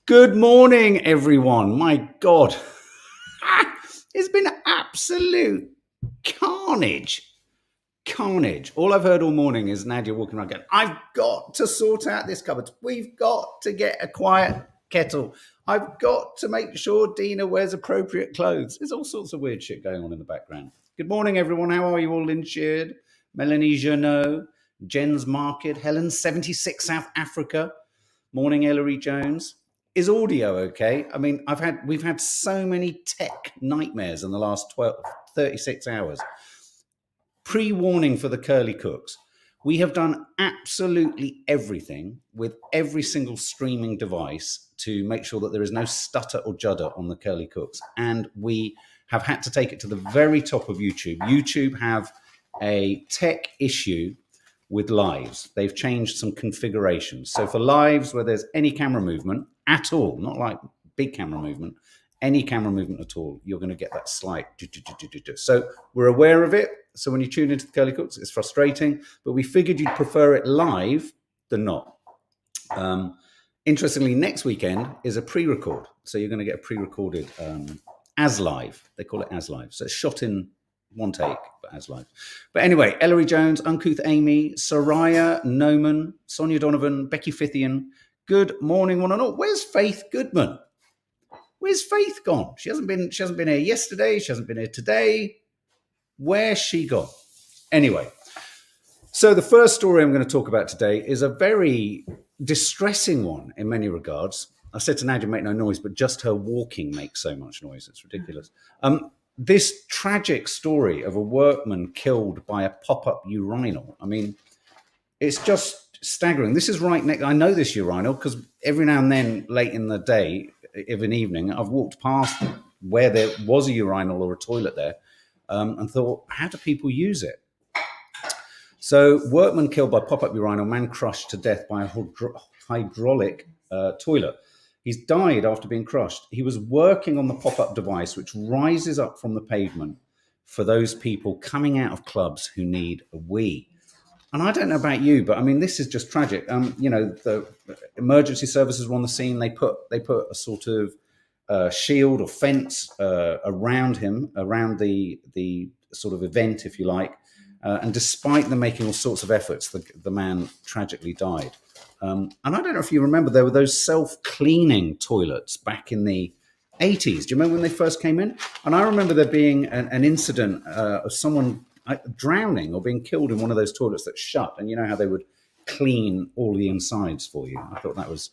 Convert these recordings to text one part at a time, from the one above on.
Good morning, everyone. My God, it's been absolute carnage. Carnage. All I've heard all morning is Nadia walking around going, I've got to sort out this cupboard. We've got to get a quiet kettle. I've got to make sure Dina wears appropriate clothes. There's all sorts of weird shit going on in the background. Good morning, everyone. How are you all? Lynn Sheard, Melanie Jeannot, Jen's Market, Helen 76 South Africa. Morning, Ellery Jones. Is audio okay? I mean, we've had so many tech nightmares in the last 36 hours. Pre-warning for the curly cooks. We have done absolutely everything with every single streaming device to make sure that there is no stutter or judder on the curly cooks. And we have had to take it to the very top of YouTube. YouTube have a tech issue with lives. They've changed some configurations. So for lives where there's any camera movement at all, not like big camera movement, any camera movement at all, you're going to get that slight. So we're aware of it. So when you tune into the Curly Cooks, it's frustrating, but we figured you'd prefer it live than not. Interestingly, next weekend is a pre-record. So you're going to get a pre-recorded as live. They call it as live. So it's shot in one take, but as live. But anyway, Ellery Jones, Uncouth Amy, Soraya Noman, Sonia Donovan, Becky Fithian. Good morning, one and all. Where's Faith Goodman? Where's Faith gone? She hasn't been here yesterday. She hasn't been here today. Where's she gone? Anyway, so the first story I'm going to talk about today is a very distressing one in many regards. I said to Nadia, make no noise, but just her walking makes so much noise. It's ridiculous. This tragic story of a workman killed by a pop-up urinal. I mean, it's just staggering. This is right next. I know this urinal because every now and then, late in the day, of an evening, I've walked past where there was a urinal or a toilet there, and thought, how do people use it? So, workman killed by pop-up urinal, man crushed to death by a hydraulic toilet. He's died after being crushed. He was working on the pop-up device, which rises up from the pavement for those people coming out of clubs who need a wee. And I don't know about you, but I mean, this is just tragic. The emergency services were on the scene. They put a sort of shield or fence around him, around the sort of event, if you like. And despite them making all sorts of efforts, the man tragically died. And I don't know if you remember, there were those self-cleaning toilets back in the 80s. Do you remember when they first came in? And I remember there being an incident of someone drowning or being killed in one of those toilets that shut. And you know how they would clean all the insides for you. I thought that was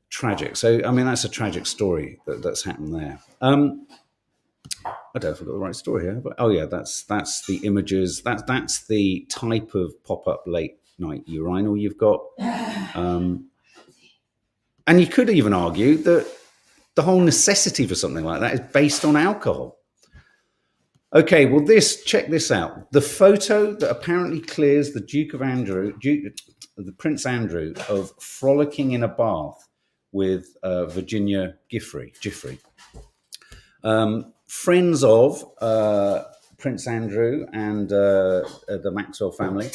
tragic. So, I mean, that's a tragic story that's happened there. I don't know if I've got the right story here, but that's the images. That's the type of pop-up late night urinal you've got. And you could even argue that the whole necessity for something like that is based on alcohol. Okay, well, check this out. The photo that apparently clears the the Prince Andrew of frolicking in a bath with Virginia Giffey. Friends of Prince Andrew and the Maxwell family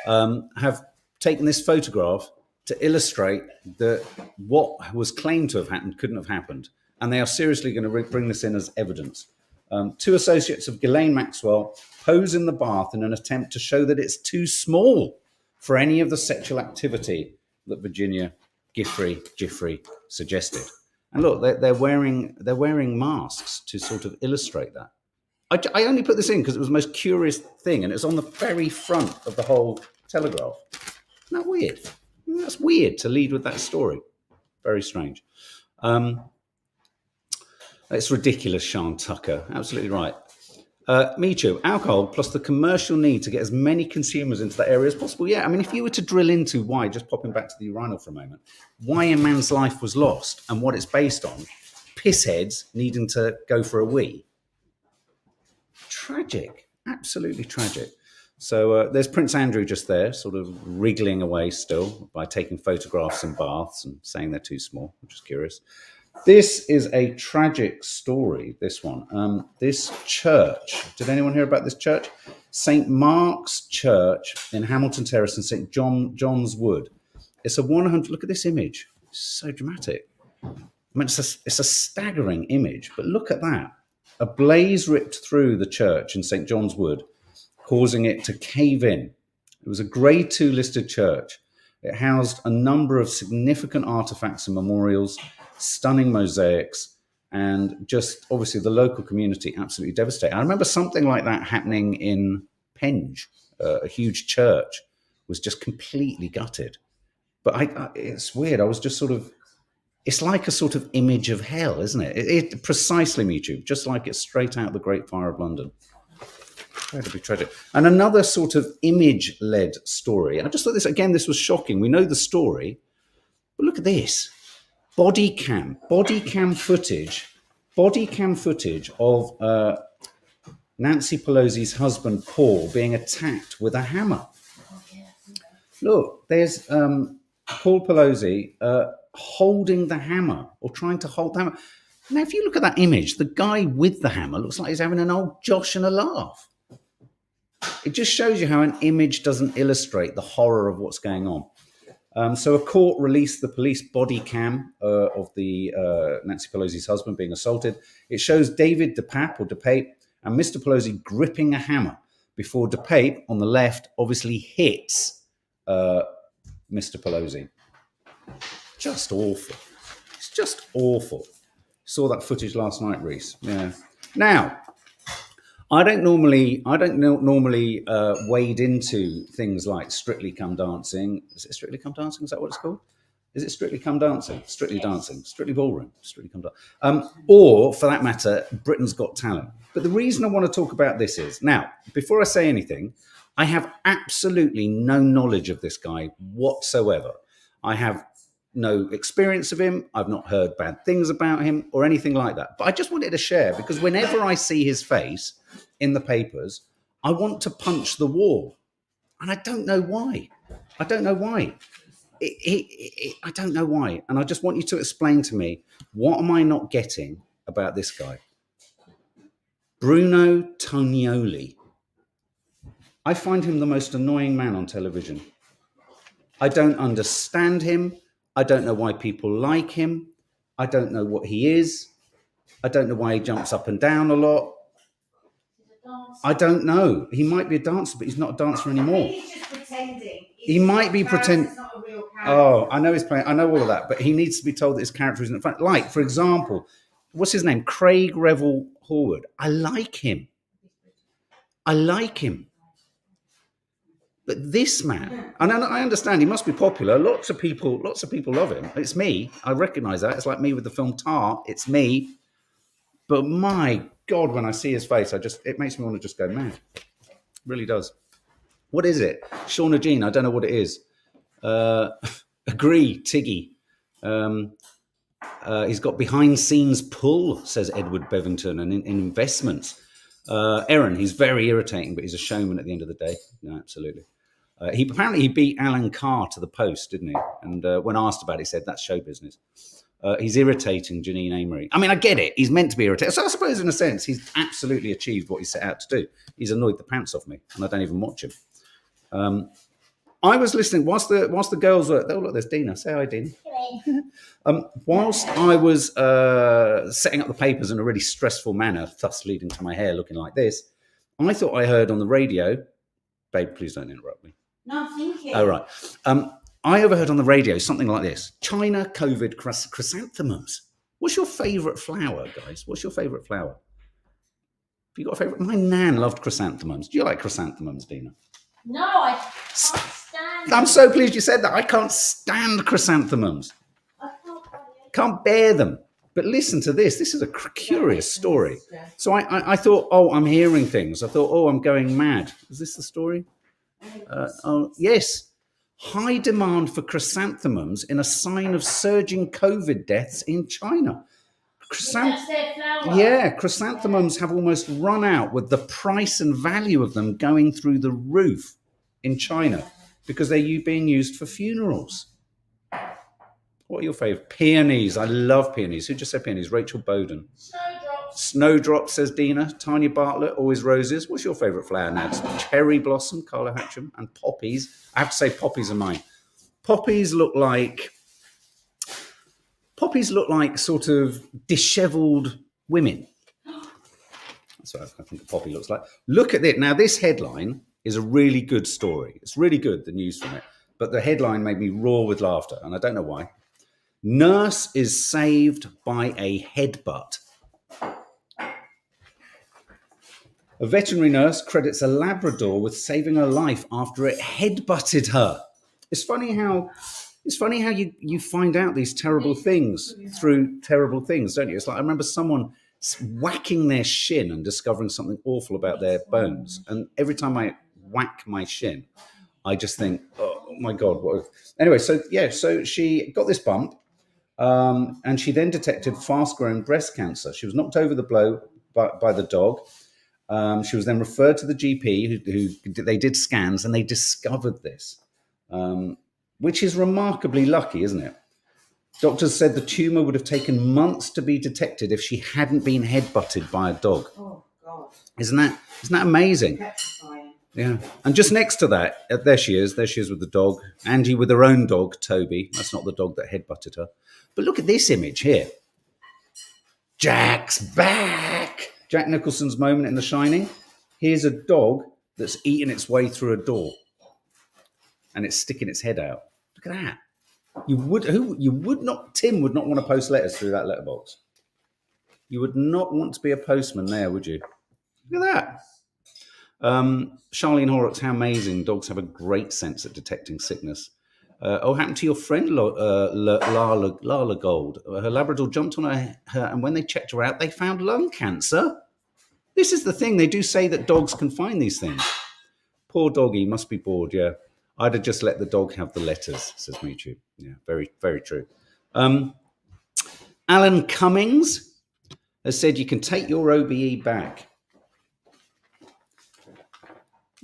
have taken this photograph to illustrate that what was claimed to have happened couldn't have happened. And they are seriously going to bring this in as evidence. Two associates of Ghislaine Maxwell pose in the bath in an attempt to show that it's too small for any of the sexual activity that Virginia Giffey suggested. And look, they're wearing masks to sort of illustrate that. I only put this in because it was the most curious thing, and it's on the very front of the whole Telegraph. Isn't that weird? That's weird to lead with that story. Very strange. It's ridiculous, Sean Tucker. Absolutely right. Me too. Alcohol plus the commercial need to get as many consumers into that area as possible. Yeah, I mean, if you were to drill into why, just popping back to the urinal for a moment, why a man's life was lost and what it's based on, pissheads needing to go for a wee. Tragic. Absolutely tragic. So there's Prince Andrew just there, sort of wriggling away still by taking photographs in baths and saying they're too small, which is curious. This is a tragic story, this one. This church, did anyone hear about this church? St. Mark's Church in Hamilton Terrace and St. John's Wood. It's a 100, look at this image. It's so dramatic. I mean, it's a staggering image, but look at that. A blaze ripped through the church in St. John's Wood, causing it to cave in. It was a Grade 2 listed church. It housed a number of significant artifacts and memorials, stunning mosaics, and just obviously the local community absolutely devastated. I remember something like that happening in Penge. A huge church was just completely gutted. But it's weird. I was just sort of, it's like a sort of image of hell, isn't it? It precisely, YouTube, just like it's straight out of the Great Fire of London. Incredibly tragic. And another sort of image-led story. And I just thought this was shocking. We know the story, but look at this. Body cam footage of Nancy Pelosi's husband, Paul, being attacked with a hammer. Look, there's Paul Pelosi holding the hammer or trying to hold the hammer. Now, if you look at that image, the guy with the hammer looks like he's having an old Josh and a laugh. It just shows you how an image doesn't illustrate the horror of what's going on. So a court released the police body cam of the Nancy Pelosi's husband being assaulted. It shows David DePape and Mr. Pelosi gripping a hammer before DePape on the left obviously hits Mr. Pelosi. Just awful. It's just awful. Saw that footage last night, Reese. Yeah. Now, I don't normally wade into things like Strictly Come Dancing. Is it Strictly Come Dancing? Is that what it's called? Is it Strictly Come Dancing? Strictly Dancing, Strictly Ballroom, Strictly Come Dancing. Or, for that matter, Britain's Got Talent. But the reason I want to talk about this is, now, before I say anything, I have absolutely no knowledge of this guy whatsoever. I have no experience of him. I've not heard bad things about him or anything like that. But I just wanted to share, because whenever I see his face in the papers, I want to punch the wall. And I don't know why. I don't know why. I don't know why. And I just want you to explain to me, what am I not getting about this guy? Bruno Tonioli. I find him the most annoying man on television. I don't understand him. I don't know why people like him. I don't know what he is. I don't know why he jumps up and down a lot. I don't know. He might be a dancer, but he's not a dancer anymore. He's just pretending. He might be pretending. Oh, I know he's playing. I know all of that, but he needs to be told that his character isn't fun. Like, for example, what's his name? Craig Revel Horwood. I like him. But this man, and I understand he must be popular. Lots of people love him. It's me. I recognise that. It's like me with the film Tar. It's me. But my God, when I see his face, it makes me want to just go mad. It really does. What is it? Shauna Jean, I don't know what it is. Agree, Tiggy. He's got behind scenes pull, says Edward Bevington, and in investments. Aaron, he's very irritating, but he's a showman at the end of the day. No, absolutely. He beat Alan Carr to the post, didn't he? And when asked about it, he said, that's show business. He's irritating, Janine Amory. I mean, I get it. He's meant to be irritating. So I suppose, in a sense, he's absolutely achieved what he set out to do. He's annoyed the pants off me, and I don't even watch him. I was listening whilst the girls were. Oh, look, there's Dina. Say hi, Dina. Whilst I was setting up the papers in a really stressful manner, thus leading to my hair looking like this, I thought I heard on the radio. Babe, please don't interrupt me. No, thank you. Oh, right. I overheard on the radio something like this: China COVID chrysanthemums. What's your favourite flower, guys? What's your favourite flower? Have you got a favourite? My nan loved chrysanthemums. Do you like chrysanthemums, Dina? No, I can't stand. I'm so pleased you said that. I can't stand chrysanthemums. Can't bear them. But listen to this. This is a curious story. So I thought, I'm hearing things. I thought, I'm going mad. Is this the story? Yes. High demand for chrysanthemums in a sign of surging COVID deaths in China. Chrysanthemums have almost run out, with the price and value of them going through the roof in China because they're being used for funerals. What are your favourite? Peonies. I love peonies. Who just said peonies? Rachel Bowden. Snowdrops, says Dina. Tanya Bartlett, always roses. What's your favourite flower, Nads? Cherry blossom, Carla Hatcham. And poppies. I have to say poppies are mine. Poppies look like poppies look like sort of dishevelled women. That's what I think a poppy looks like. Look at it. Now, this headline is a really good story. It's really good, the news from it. But the headline made me roar with laughter, and I don't know why. Nurse is saved by a headbutt. A veterinary nurse credits a Labrador with saving her life after it headbutted her. It's funny how you find out these terrible things through terrible things, don't you? It's like I remember someone whacking their shin and discovering something awful about their bones. And every time I whack my shin, I just think, oh my God. What? Anyway, so she got this bump, and she then detected fast-growing breast cancer. She was knocked over the blow by the dog. She was then referred to the GP, who they did scans, and they discovered this, which is remarkably lucky, isn't it? Doctors said the tumour would have taken months to be detected if she hadn't been headbutted by a dog. Oh, God. Isn't that amazing? Petrifying. Yeah. And just next to that, there she is with the dog. Angie with her own dog, Toby. That's not the dog that headbutted her. But look at this image here. Jack's back. Jack Nicholson's moment in The Shining. Here's a dog that's eating its way through a door, and it's sticking its head out. Look at that. Tim would not want to post letters through that letterbox. You would not want to be a postman there, would you? Look at that. Charlene Horrocks, how amazing. Dogs have a great sense at detecting sickness. Happened to your friend Lala Gold. Her Labrador jumped on her, and when they checked her out, they found lung cancer. This is the thing. They do say that dogs can find these things. Poor doggy, must be bored, yeah. I'd have just let the dog have the letters, says Michu. Yeah, very, very true. Alan Cummings has said you can take your OBE back.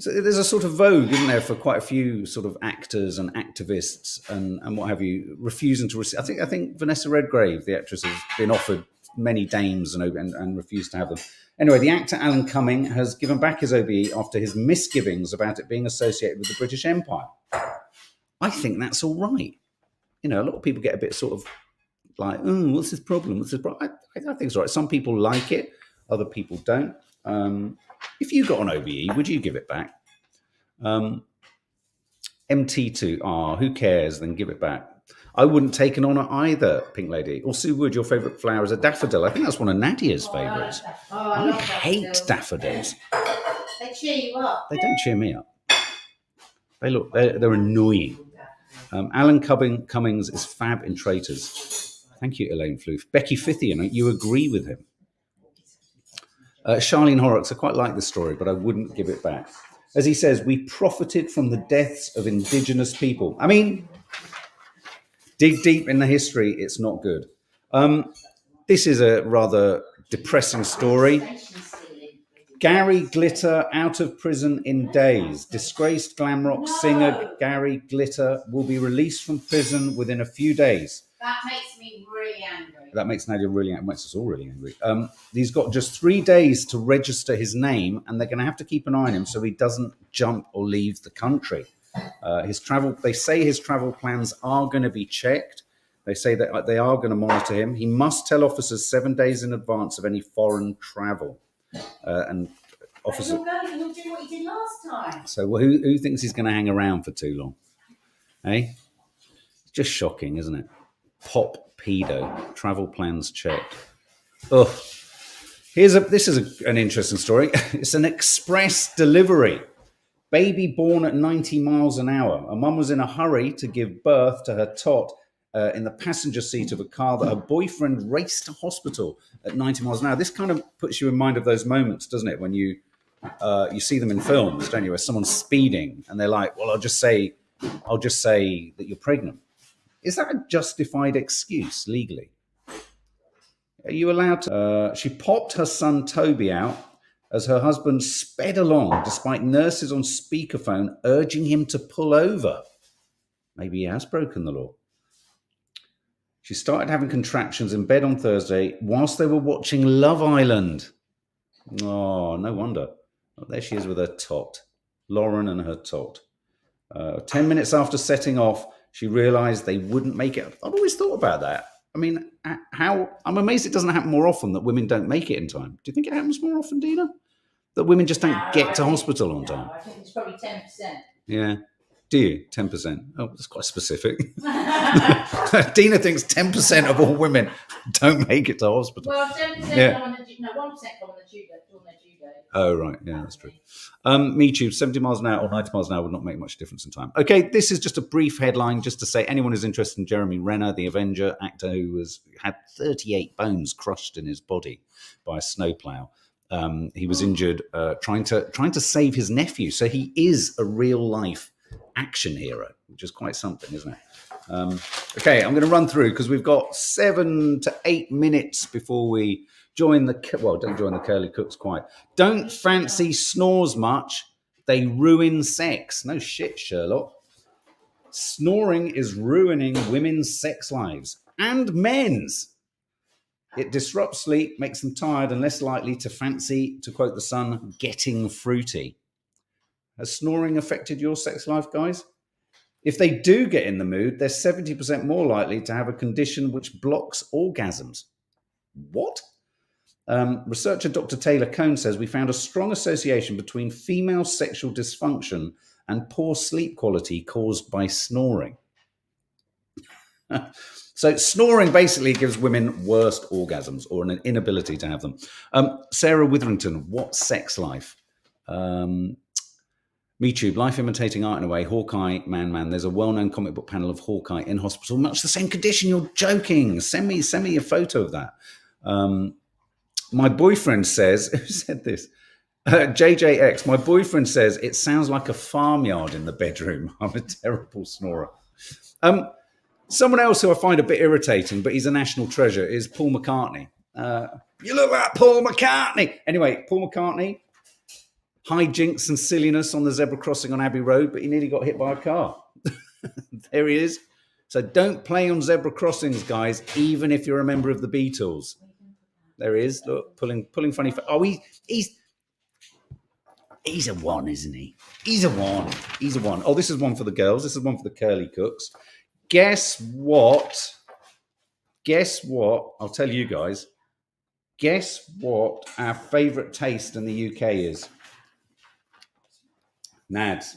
So there's a sort of vogue, isn't there, for quite a few sort of actors and activists and what have you, refusing to receive. I think Vanessa Redgrave, the actress, has been offered many dames and refused to have them. Anyway, the actor Alan Cumming has given back his OBE after his misgivings about it being associated with the British Empire. I think that's all right. You know, a lot of people get a bit sort of like, what's this problem? What's this problem? I think it's all right. Some people like it, other people don't. If you got an OBE, would you give it back? MT2, who cares? Then give it back. I wouldn't take an honour either, Pink Lady. Or Sue Wood, your favourite flower is a daffodil. I think that's one of Nadia's favourites. I hate daffodils. They cheer you up. They don't cheer me up. They're annoying. Alan Cummings is fab in Traitors. Thank you, Elaine Floof. Becky Fithian, you agree with him. Charlene Horrocks, I quite like this story, but I wouldn't give it back. As he says, we profited from the deaths of indigenous people. I mean, dig deep in the history, it's not good. This is a rather depressing story. Gary Glitter out of prison in days. Disgraced glam rock singer Gary Glitter will be released from prison within a few days. That makes me really angry. That makes Nadia really angry. Makes us all really angry. He's got just 3 days to register his name, and they're going to have to keep an eye on him so he doesn't jump or leave the country. They say his travel plans are going to be checked. They say that they are going to monitor him. He must tell officers 7 days in advance of any foreign travel. And officers. You'll do what you did last time. So who thinks he's going to hang around for too long? Eh? It's just shocking, isn't it? Pop pedo, travel plans checked. Oh, this is an interesting story. It's an express delivery. Baby born at 90 miles an hour. A mum was in a hurry to give birth to her tot in the passenger seat of a car that her boyfriend raced to hospital at 90 miles an hour. This kind of puts you in mind of those moments, doesn't it? When you see them in films, don't you? Where someone's speeding and they're like, "Well, I'll just say that you're pregnant." Is that a justified excuse legally? Are you allowed to? She popped her son Toby out as her husband sped along, despite nurses on speakerphone urging him to pull over. Maybe he has broken the law. She started having contractions in bed on Thursday whilst they were watching Love Island. Oh, no wonder. Oh, there she is with her tot. Lauren and her tot. 10 minutes after setting off, she realised they wouldn't make it. I've always thought about that. mean, how? I'm amazed it doesn't happen more often that women don't make it in time. Do you think it happens more often, Dina? That women just don't get to hospital on time? I think it's probably 10%. Yeah. Do you? 10%. Oh, that's quite specific. Dina thinks 10% of all women don't make it to hospital. Well, 10% come on the 1% come on the due date. Oh, right. Yeah, that's true. Me too. 70 miles an hour or 90 miles an hour would not make much difference in time. Okay, this is just a brief headline just to say anyone who's interested in Jeremy Renner, the Avenger actor who had 38 bones crushed in his body by a snowplow. He was injured trying to save his nephew. So he is a real life action hero, which is quite something, isn't it? Okay, I'm going to run through because we've got 7 to 8 minutes before we join don't join the curly cooks quite. Don't fancy snores much. They ruin sex. No shit, Sherlock. Snoring is ruining women's sex lives and men's. It disrupts sleep, makes them tired and less likely to fancy, to quote the Sun, getting fruity. Has snoring affected your sex life, guys? If they do get in the mood, they're 70% more likely to have a condition which blocks orgasms. What? Researcher Dr. Taylor Cohn says we found a strong association between female sexual dysfunction and poor sleep quality caused by snoring. So snoring basically gives women worst orgasms or an inability to have them. Sarah Witherington, what sex life? MeTube, life imitating art in a way. Hawkeye, man. There's a well-known comic book panel of Hawkeye in hospital. Much the same condition. You're joking. Send me a photo of that. My boyfriend says, who said this? JJX, my boyfriend says it sounds like a farmyard in the bedroom. I'm a terrible snorer. Someone else who I find a bit irritating, but he's a national treasure, is Paul McCartney. You look like Paul McCartney. Anyway, Paul McCartney, hijinks and silliness on the zebra crossing on Abbey Road, but he nearly got hit by a car. There he is. So don't play on zebra crossings, guys, even if you're a member of the Beatles. There he is. Look, pulling funny. Oh, he's a one, isn't he? He's a one. Oh, this is one for the girls. This is one for the curly cooks. Guess what? I'll tell you guys. Guess what our favourite taste in the UK is? Nads,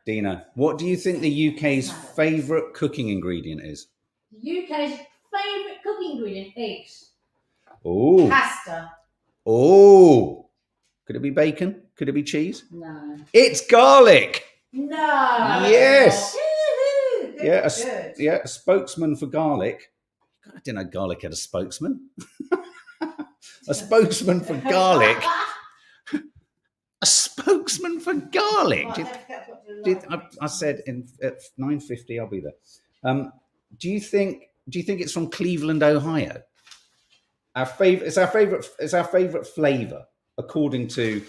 Dina, what do you think the UK's favourite cooking ingredient is? The UK's favourite cooking ingredient, eggs. Oh. Pasta. Oh. Could it be bacon? Could it be cheese? No. It's garlic. No. Yes. Good. A spokesman for garlic. God, I didn't know garlic had a spokesman. A spokesman for garlic. A spokesman for garlic. I said at 9:50 I'll be there. Do you think it's from Cleveland, Ohio? It's our favorite flavor, according to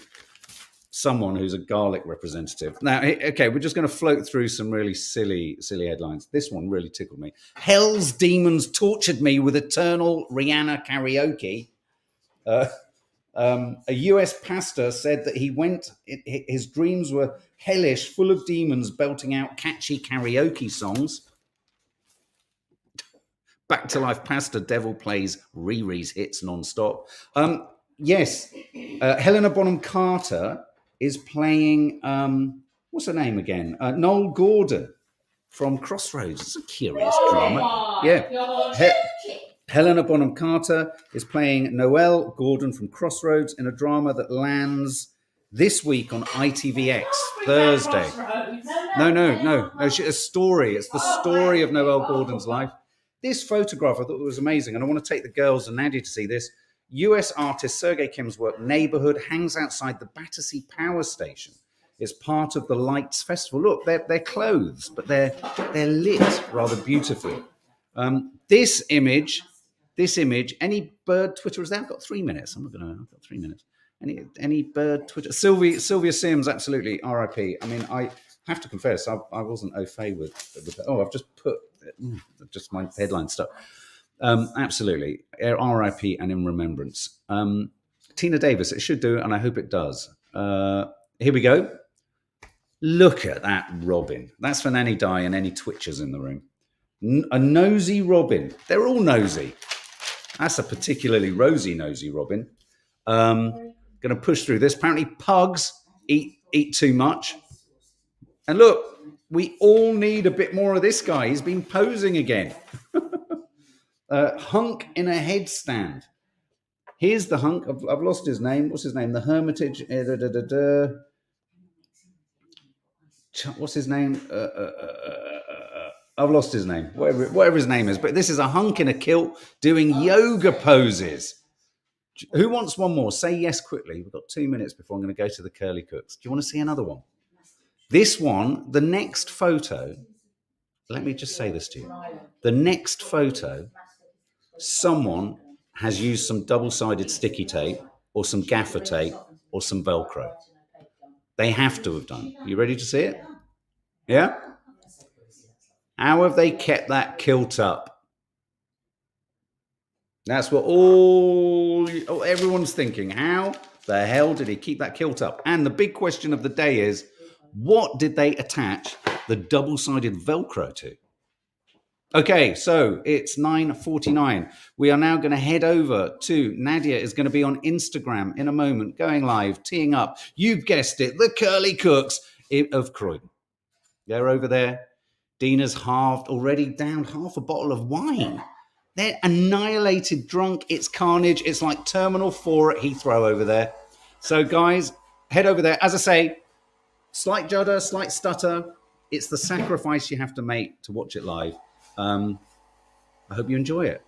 someone who's a garlic representative. Now, okay, we're just going to float through some really silly headlines. This one really tickled me. Hell's demons tortured me with eternal Rihanna karaoke. A US pastor said that his dreams were hellish, full of demons belting out catchy karaoke songs. Back to Life pastor Devil plays Riri's hits non-stop. Yes, Helena Bonham Carter is playing, what's her name again? Noel Gordon from Crossroads. It's a curious drama. Yeah. Helena Bonham Carter is playing Noel Gordon from Crossroads in a drama that lands this week on ITVX, Thursday. No. A story. It's the story of Noel Gordon's life. This photograph I thought was amazing, and I want to take the girls and Nadia to see this. US artist Sergei Kim's work, Neighborhood, hangs outside the Battersea Power Station. It's part of the Lights Festival. Look, they're clothes, but they're lit rather beautifully. This image, any bird Twitterers there? I've got 3 minutes. I've got 3 minutes. Any bird Twitter? Sylvia Sims, absolutely, RIP. I mean, I have to confess, I wasn't au fait with I've just put just my headline stuff. Absolutely, RIP and in remembrance. Tina Davis, it should do, and I hope it does. Here we go. Look at that robin. That's for Nanny Di and any Twitchers in the room. A nosy robin. They're all nosy. That's a particularly rosy nosy robin. Going to push through this. Apparently pugs eat too much. And look, we all need a bit more of this guy. He's been posing again. Hunk in a headstand. Here's the hunk. I've lost his name. What's his name? The Hermitage. What's his name? I've lost his name. Whatever his name is. But this is a hunk in a kilt doing yoga poses. Who wants one more? Say yes quickly. We've got 2 minutes before I'm going to go to the curly cooks. Do you want to see another one? This one, the next photo, let me just say this to you. The next photo, someone has used some double-sided sticky tape or some gaffer tape or some Velcro. They have to have done. You ready to see it? Yeah? How have they kept that kilt up? That's what everyone's thinking. How the hell did he keep that kilt up? And the big question of the day is, what did they attach the double-sided Velcro to? Okay, so it's 9:49. We are now going to head over to Nadia is going to be on Instagram in a moment, going live, teeing up. You've guessed it, the Curly Cooks of Croydon. They're over there. Dina's already downed half a bottle of wine. They're annihilated drunk. It's carnage. It's like Terminal 4 at Heathrow over there. So guys, head over there. As I say, slight judder, slight stutter. It's the sacrifice you have to make to watch it live. I hope you enjoy it.